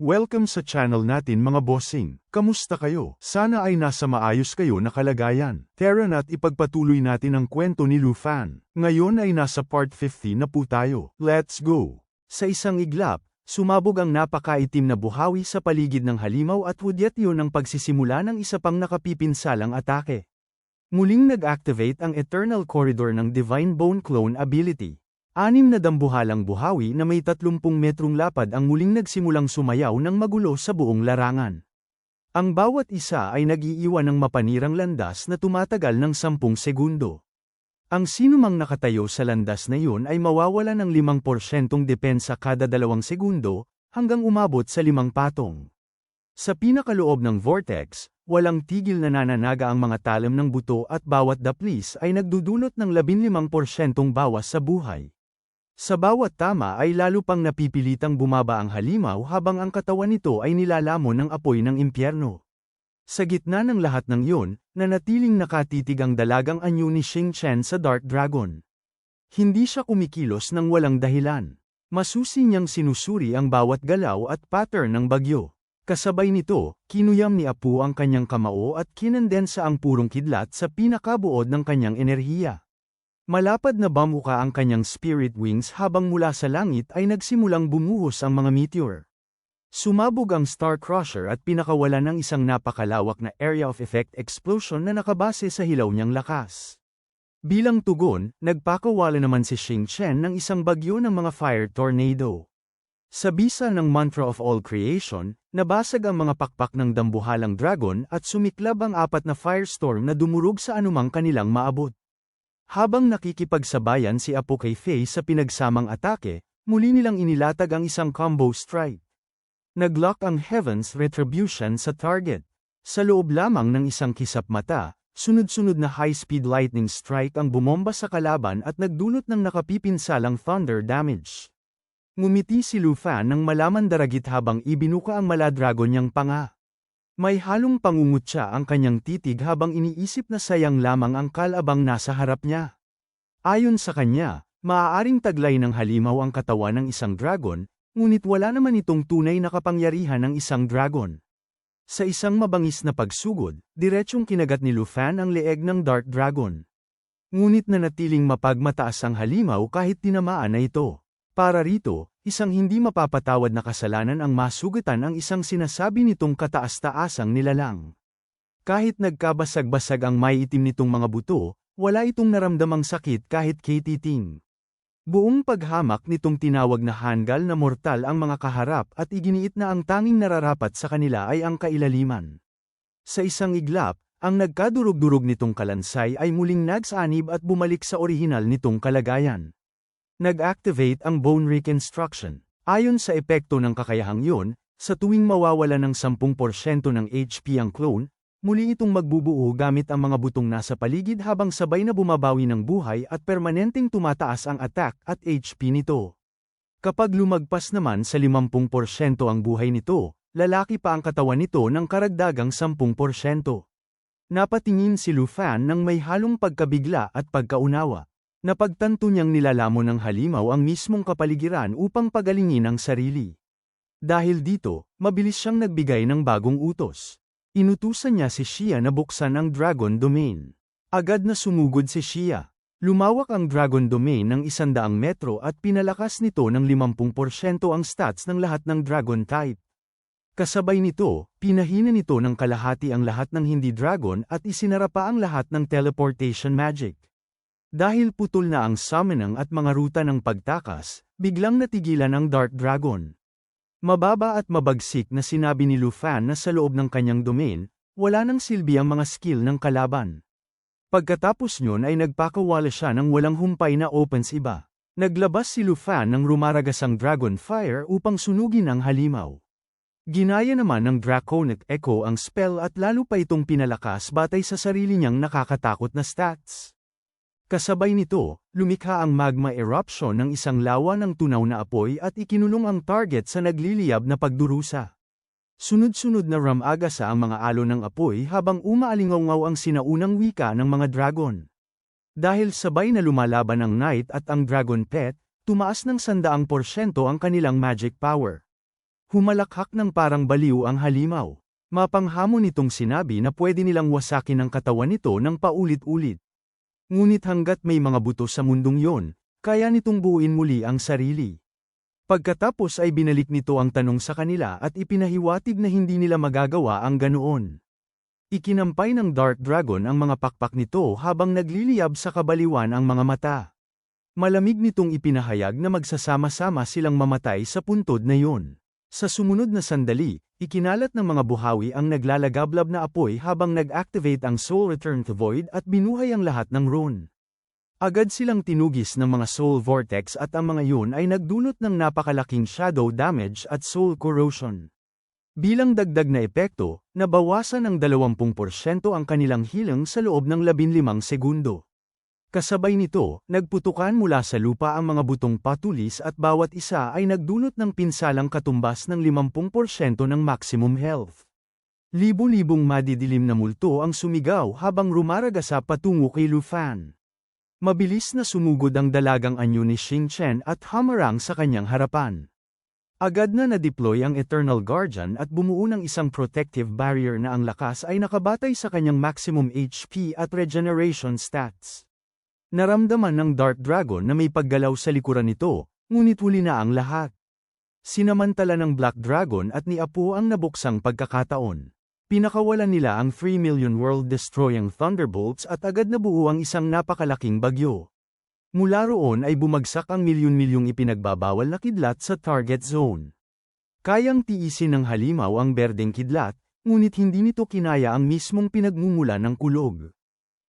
Welcome sa channel natin mga bossing. Kamusta kayo? Sana ay nasa maayos kayo na kalagayan. Tara na't ipagpatuloy natin ang kwento ni Lufan. Ngayon ay nasa part 50 na po tayo. Let's go! Sa isang iglap, sumabog ang napakaitim na buhawi sa paligid ng halimaw at hudyat yun ang pagsisimula ng isa pang nakapipinsalang atake. Muling nag-activate ang Eternal Corridor ng Divine Bone Clone ability. 6 na dambuhalang buhawi na may 30 metrong lapad ang muling nagsimulang sumayaw ng magulo sa buong larangan. Ang bawat isa ay nag-iiwan ng mapanirang landas na tumatagal ng 10 segundo. Ang sinumang nakatayo sa landas na yun ay mawawala ng 5% depensa kada 2 segundo, hanggang umabot sa 5 patong. Sa pinakaloob ng vortex, walang tigil na nananaga ang mga talim ng buto at bawat daplis ay nagdudulot ng 15% bawas sa buhay. Sa bawat tama ay lalo pang napipilitang bumaba ang halimaw habang ang katawan nito ay nilalamon ng apoy ng impyerno. Sa gitna ng lahat ng yun, nanatiling nakatitig ang dalagang anyo ni Xing Chen sa Dark Dragon. Hindi siya kumikilos ng walang dahilan. Masusi niyang sinusuri ang bawat galaw at pattern ng bagyo. Kasabay nito, kinuyam ni Apu ang kanyang kamao at kinandensa ang purong kidlat sa pinakabuod ng kanyang enerhiya. Malapad na bamuka ang kanyang spirit wings habang mula sa langit ay nagsimulang bumuhos ang mga meteor. Sumabog ang Star Crusher at pinakawalan ng isang napakalawak na area of effect explosion na nakabase sa hilaw niyang lakas. Bilang tugon, nagpakawala naman si Xing Chen ng isang bagyo ng mga fire tornado. Sa bisa ng mantra of all creation, nabasag ang mga pakpak ng dambuhalang dragon at sumiklab ang 4 na firestorm na dumurog sa anumang kanilang maabot. Habang nakikipagsabayan si Apo kay Faye sa pinagsamang atake, muli nilang inilatag ang isang combo strike. Naglock ang Heaven's Retribution sa target. Sa loob lamang ng isang kisap mata, sunod-sunod na high-speed lightning strike ang bumomba sa kalaban at nagdulot ng nakapipinsalang thunder damage. Ngumiti si Lufan nang malaman daragit habang ibinuka ang maladragon niyang panga. May halong pangungutya ang kanyang titig habang iniisip na sayang lamang ang kalabang nasa harap niya. Ayon sa kanya, maaaring taglay ng halimaw ang katawan ng isang dragon, ngunit wala naman itong tunay na kapangyarihan ng isang dragon. Sa isang mabangis na pagsugod, diretsyong kinagat ni Lufan ang leeg ng Dark Dragon. Ngunit nanatiling mapagmataas ang halimaw kahit tinamaan na ito. Para rito, isang hindi mapapatawad na kasalanan ang masugatan ang isang sinasabi nitong kataas-taasang nilalang. Kahit nagkabasag-basag ang maiitim nitong mga buto, wala itong naramdamang sakit kahit katiting. Buong paghamak nitong tinawag na hanggal na mortal ang mga kaharap at iginiit na ang tanging nararapat sa kanila ay ang kailaliman. Sa isang iglap, ang nagkadurog-durog nitong kalansay ay muling nagsanib at bumalik sa orihinal nitong kalagayan. Nag-activate ang bone reconstruction. Ayon sa epekto ng kakayahang yun, sa tuwing mawawala ng 10% ng HP ang clone, muli itong magbubuo gamit ang mga butong nasa paligid habang sabay na bumabawi ng buhay at permanenteng tumataas ang attack at HP nito. Kapag lumagpas naman sa 50% ang buhay nito, lalaki pa ang katawan nito ng karagdagang 10%. Napatingin si Lufan nang may halong pagkabigla at pagkaunawa. Napagtanto niyang nilalamon ng halimaw ang mismong kapaligiran upang pagalingin ang sarili. Dahil dito, mabilis siyang nagbigay ng bagong utos. Inutusan niya si Xia na buksan ang Dragon Domain. Agad na sumugod si Xia. Lumawak ang Dragon Domain ng 100 metro at pinalakas nito ng 50% ang stats ng lahat ng Dragon type. Kasabay nito, pinahina nito ng kalahati ang lahat ng hindi dragon at isinara pa ang lahat ng teleportation magic. Dahil putol na ang summoning at mga ruta ng pagtakas, biglang natigilan ang Dark Dragon. Mababa at mabagsik na sinabi ni Lufan na sa loob ng kanyang domain, wala nang silbi ang mga skill ng kalaban. Pagkatapos nyon ay nagpakawala siya ng walang humpay na opens iba. Naglabas si Lufan ng rumaragasang Dragon Fire upang sunugin ang halimaw. Ginaya naman ng Draconic Echo ang spell at lalo pa itong pinalakas batay sa sarili niyang nakakatakot na stats. Kasabay nito, lumikha ang magma eruption ng isang lawa ng tunaw na apoy at ikinulong ang target sa nagliliyab na pagdurusa. Sunod-sunod na ramagasa ang mga alon ng apoy habang umaalingaw ang sinaunang wika ng mga dragon. Dahil sabay na lumalaban ang knight at ang dragon pet, tumaas ng 100% ang kanilang magic power. Humalakhak ng parang baliw ang halimaw. Mapanghamon nitong sinabi na pwede nilang wasakin ang katawan nito ng paulit-ulit. Ngunit hanggat may mga buto sa mundong yon, kaya nitong buuin muli ang sarili. Pagkatapos ay binalik nito ang tanong sa kanila at ipinahiwatig na hindi nila magagawa ang ganoon. Ikinampay ng Dark Dragon ang mga pakpak nito habang nagliliyab sa kabaliwan ang mga mata. Malamig nitong ipinahayag na magsasama-sama silang mamatay sa puntod na yon. Sa sumunod na sandali, ikinalat ng mga buhawi ang naglalagablab na apoy habang nag-activate ang Soul Return to Void at binuhay ang lahat ng Rune. Agad silang tinugis ng mga Soul Vortex at ang mga yun ay nagdulot ng napakalaking shadow damage at soul corrosion. Bilang dagdag na epekto, nabawasan ng 20% ang kanilang healing sa loob ng 15 segundo. Kasabay nito, nagputukan mula sa lupa ang mga butong patulis at bawat isa ay nagdulot ng pinsalang katumbas ng 50% ng maximum health. Libo-libong madidilim na multo ang sumigaw habang rumaragasa patungo kay Lu Fan. Mabilis na sumugod ang dalagang anyo ni Xing Chen at hamarang sa kanyang harapan. Agad na na-deploy ang Eternal Guardian at bumuo ng isang protective barrier na ang lakas ay nakabatay sa kanyang maximum HP at regeneration stats. Naramdaman ng Dark Dragon na may paggalaw sa likuran nito, ngunit huli na ang lahat. Sinamantala ng Black Dragon at ni Apo ang nabuksang pagkakataon. Pinakawalan nila ang 3 million world-destroying Thunderbolts at agad nabuo ang isang napakalaking bagyo. Mula roon ay bumagsak ang milyon-milyong ipinagbabawal na kidlat sa target zone. Kayang tiisin ng halimaw ang berdeng kidlat, ngunit hindi nito kinaya ang mismong pinagmumula ng kulog.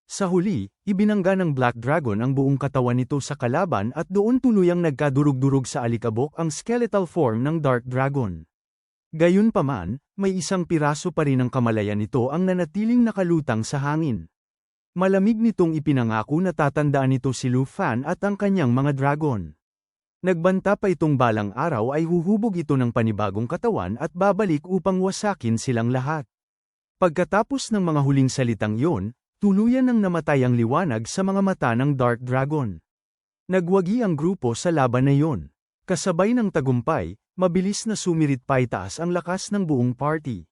Sa huli, ibinangga ng Black Dragon ang buong katawan nito sa kalaban at doon tuluyang nagkadurug-durug sa alikabok ang skeletal form ng Dark Dragon. Gayunpaman, may isang piraso pa rin ng kamalayan nito ang nanatiling nakalutang sa hangin. Malamig nitong ipinangako na tatandaan nito si Lu Fan at ang kanyang mga dragon. Nagbanta pa itong balang araw ay huhubog ito ng panibagong katawan at babalik upang wasakin silang lahat. Pagkatapos ng mga huling salitang yon, tuluyan nang namatay ang liwanag sa mga mata ng Dark Dragon. Nagwagi ang grupo sa laban na yon. Kasabay ng tagumpay, mabilis na sumirit paitaas ang lakas ng buong party.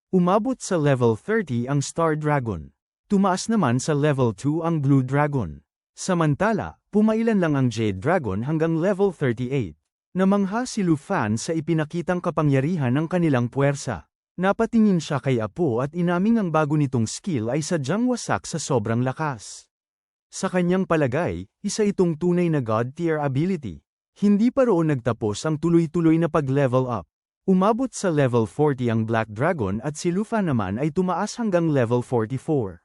Umabot sa level 30 ang Star Dragon. Tumaas naman sa level 2 ang Blue Dragon. Samantala, pumailan lang ang Jade Dragon hanggang level 38. Namangha si Lu Fan sa ipinakitang kapangyarihan ng kanilang puwersa. Napatingin siya kay Apo at inaming ang bago nitong skill ay sadyang wasak sa sobrang lakas. Sa kanyang palagay, isa itong tunay na God-tier ability. Hindi pa roon nagtapos ang tuloy-tuloy na pag-level up. Umabot sa level 40 ang Black Dragon at si Lu Fan naman ay tumaas hanggang level 44.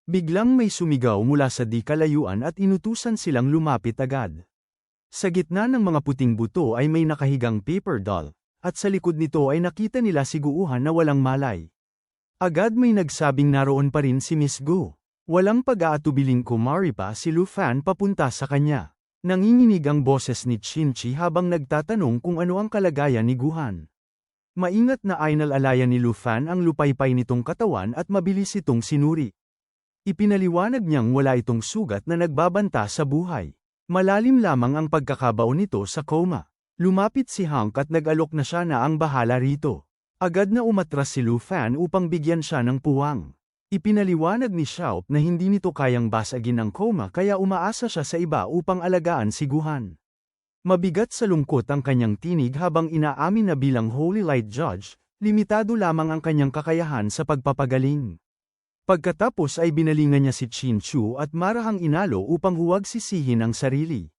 Biglang may sumigaw mula sa di kalayuan at inutusan silang lumapit agad. Sa gitna ng mga puting buto ay may nakahigang paper doll. At sa likod nito ay nakita nila si Guuhan na walang malay. Agad may nagsabing naroon pa rin si Miss Gu. Walang pag-aatubiling kumari pa si Lu Fan papunta sa kanya. Nanginginig ang boses ni Chinchi habang nagtatanong kung ano ang kalagayan ni Guuhan. Maingat na inalalayan ni Lu Fan ang lupaypay nitong katawan at mabilis itong sinuri. Ipinaliwanag niyang wala itong sugat na nagbabanta sa buhay. Malalim lamang ang pagkakabaon nito sa coma. Lumapit si Hank at nag-alok na siya na ang bahala rito. Agad na umatras si Lu Fan upang bigyan siya ng puwang. Ipinaliwanag ni Xiao na hindi nito kayang basagin ang coma kaya umaasa siya sa iba upang alagaan si Guuhan. Mabigat sa lungkot ang kanyang tinig habang inaamin na bilang Holy Light Judge, limitado lamang ang kanyang kakayahan sa pagpapagaling. Pagkatapos ay binalingan niya si Chin Chu at marahang inalo upang huwag sisihin ang sarili.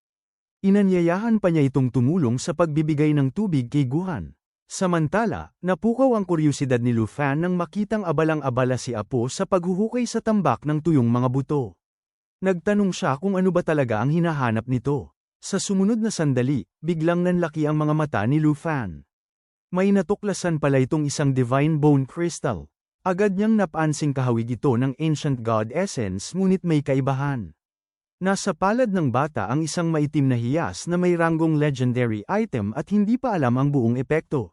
Inanyayahan pa niya itong tumulong sa pagbibigay ng tubig kay Guuhan. Samantala, napukaw ang kuryusidad ni Lu Fan nang makitang abalang-abala si Apo sa paghuhukay sa tambak ng tuyong mga buto. Nagtanong siya kung ano ba talaga ang hinahanap nito. Sa sumunod na sandali, biglang nanlaki ang mga mata ni Lu Fan. May natuklasan pala itong isang Divine Bone Crystal. Agad niyang napansing kahawig ito ng Ancient God Essence ngunit may kaibahan. Nasa palad ng bata ang isang maitim na hiyas na may ranggong legendary item at hindi pa alam ang buong epekto.